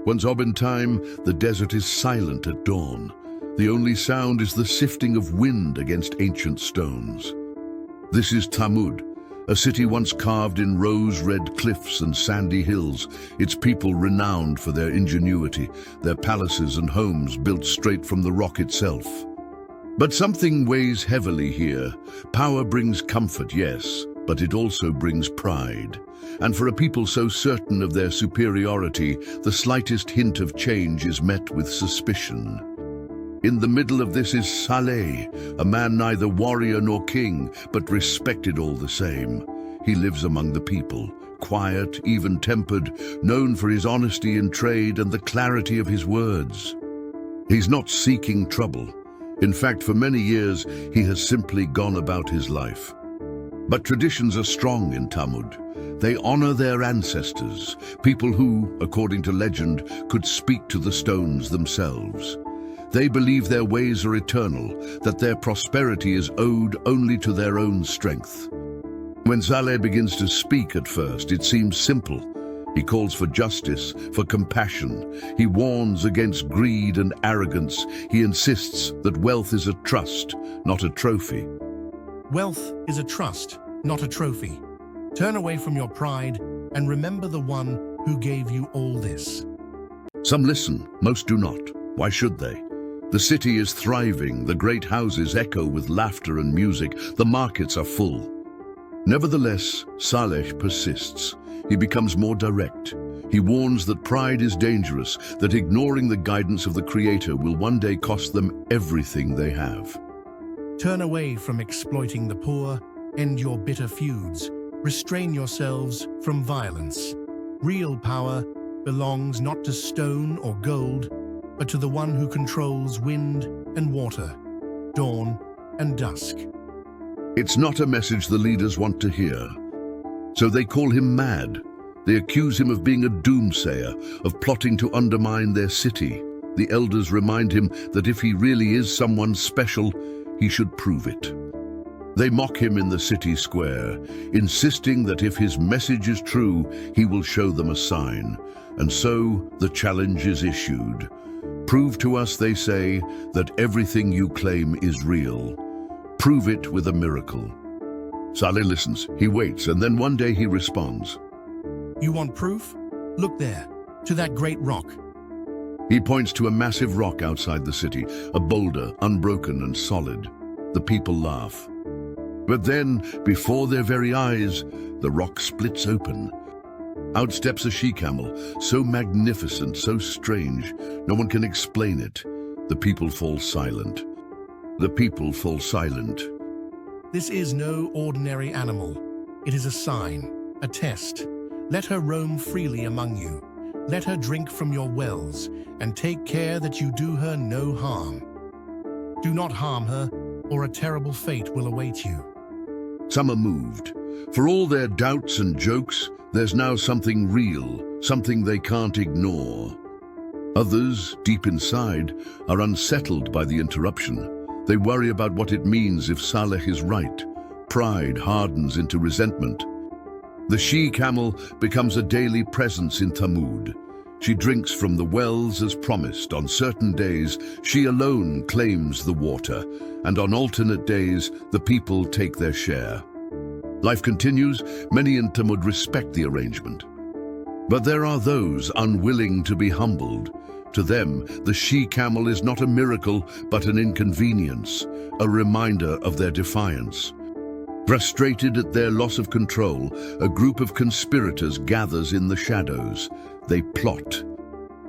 Once in time, the desert is silent at dawn. The only sound is the sifting of wind against ancient stones. This is Thamud, a city once carved in rose-red cliffs and sandy hills, its people renowned for their ingenuity, their palaces and homes built straight from the rock itself. But something weighs heavily here. Power brings comfort, yes, but it also brings pride. And for a people so certain of their superiority, the slightest hint of change is met with suspicion. In the middle of this is Salai, a man neither warrior nor king, but respected all the same. He lives among the people, quiet, even-tempered, known for his honesty in trade and the clarity of his words. He's not seeking trouble. In fact, for many years, he has simply gone about his life. But traditions are strong in Tammud. They honor their ancestors, people who, according to legend, could speak to the stones themselves. They believe their ways are eternal, that their prosperity is owed only to their own strength. When Saleh begins to speak at first, it seems simple. He calls for justice, for compassion. He warns against greed and arrogance. He insists that wealth is a trust, not a trophy. Wealth is a trust, not a trophy. Turn away from your pride and remember the one who gave you all this. Some listen, most do not. Why should they? The city is thriving, the great houses echo with laughter and music, the markets are full. Nevertheless, Saleh persists. He becomes more direct. He warns that pride is dangerous, that ignoring the guidance of the Creator will one day cost them everything they have. Turn away from exploiting the poor, end your bitter feuds, restrain yourselves from violence. Real power belongs not to stone or gold, but to the one who controls wind and water, dawn and dusk. It's not a message the leaders want to hear. So they call him mad. They accuse him of being a doomsayer, of plotting to undermine their city. The elders remind him that if he really is someone special, he should prove it. They mock him in the city square, insisting that if his message is true, he will show them a sign. And so the challenge is issued. Prove to us, they say, that everything you claim is real. Prove it with a miracle. Salih listens, he waits, and then one day he responds. You want proof? Look there, to that great rock. He points to a massive rock outside the city, a boulder, unbroken and solid. The people laugh. But then, before their very eyes, the rock splits open. Out steps a she-camel, so magnificent, so strange, no one can explain it. The people fall silent. The people fall silent. This is no ordinary animal. It is a sign, a test. Let her roam freely among you. Let her drink from your wells, and take care that you do her no harm. Do not harm her, or a terrible fate will await you. Some are moved. For all their doubts and jokes, there's now something real, something they can't ignore. Others, deep inside, are unsettled by the interruption. They worry about what it means if Saleh is right. Pride hardens into resentment. The she-camel becomes a daily presence in Thamud. She drinks from the wells as promised. On certain days, she alone claims the water, and on alternate days, the people take their share. Life continues. Many in Thamud respect the arrangement. But there are those unwilling to be humbled. To them, the she-camel is not a miracle, but an inconvenience, a reminder of their defiance. Frustrated at their loss of control, a group of conspirators gathers in the shadows. They plot.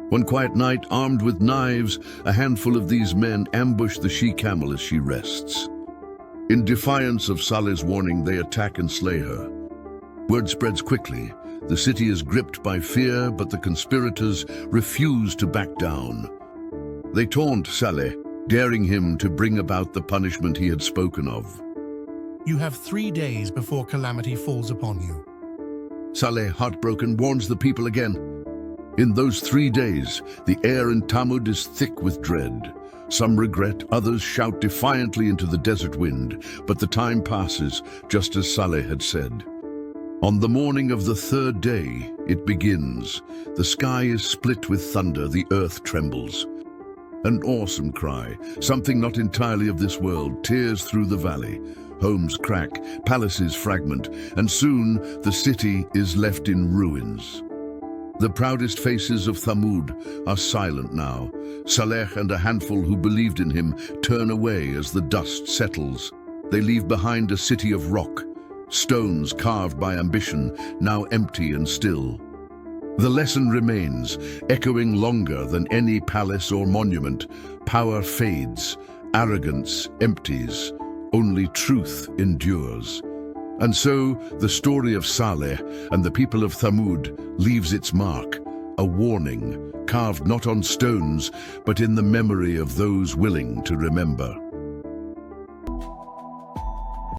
One quiet night, armed with knives, a handful of these men ambush the she-camel as she rests. In defiance of Saleh's warning, they attack and slay her. Word spreads quickly. The city is gripped by fear, but the conspirators refuse to back down. They taunt Saleh, daring him to bring about the punishment he had spoken of. You have 3 days before calamity falls upon you. Saleh, heartbroken, warns the people again. In those 3 days, the air in Tammud is thick with dread. Some regret, others shout defiantly into the desert wind, but the time passes, just as Saleh had said. On the morning of the third day, it begins. The sky is split with thunder, the earth trembles. An awesome cry, something not entirely of this world, tears through the valley. Homes crack, palaces fragment, and soon the city is left in ruins. The proudest faces of Thamud are silent now. Salih and a handful who believed in him turn away as the dust settles. They leave behind a city of rock, stones carved by ambition, now empty and still. The lesson remains, echoing longer than any palace or monument. Power fades, arrogance empties, only truth endures. And so, the story of Salih and the people of Thamud leaves its mark, a warning, carved not on stones, but in the memory of those willing to remember.